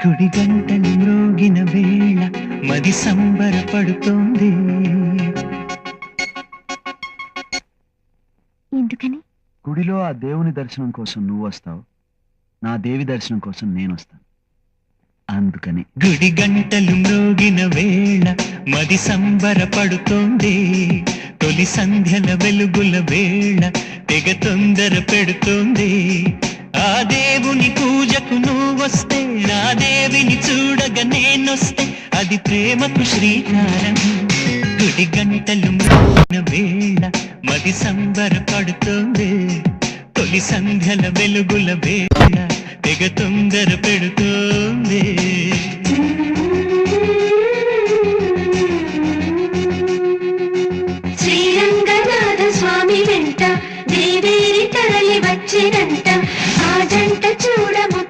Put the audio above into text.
గుడి గంటలు మ్రోగిన వేళ మది సంబరపడుతోంది. ఎందుకని? గుడిలో ఆ దేవుని దర్శనం కోసం నువ్వు వస్తావు, నా దేవి దర్శనం కోసం నేను వస్తాను, అందుకని. గుడి గంటలు మ్రోగిన వేళ మది సంబరపడుతోంది. తొలి సంధ్యల వెలుగుల వేళ తెగ తొందర పెడుతోంది. ఆ దేవుని పూజకు నువ్వొస్తే, నా దేవిని చూడగా నేనొస్తే, అది ప్రేమకు శ్రీకారం. గుడి గంటలు మ్రోగిన వేళ మది సంబరపడుతోంది. తొలి సంధ్యల వెలుగుల వేళ తెగ తొందర పెడుతోంది. శ్రీరంగనాథ స్వామి వెంట దేవేరి తరలి వచ్చినంట, ఆ జంట చూడము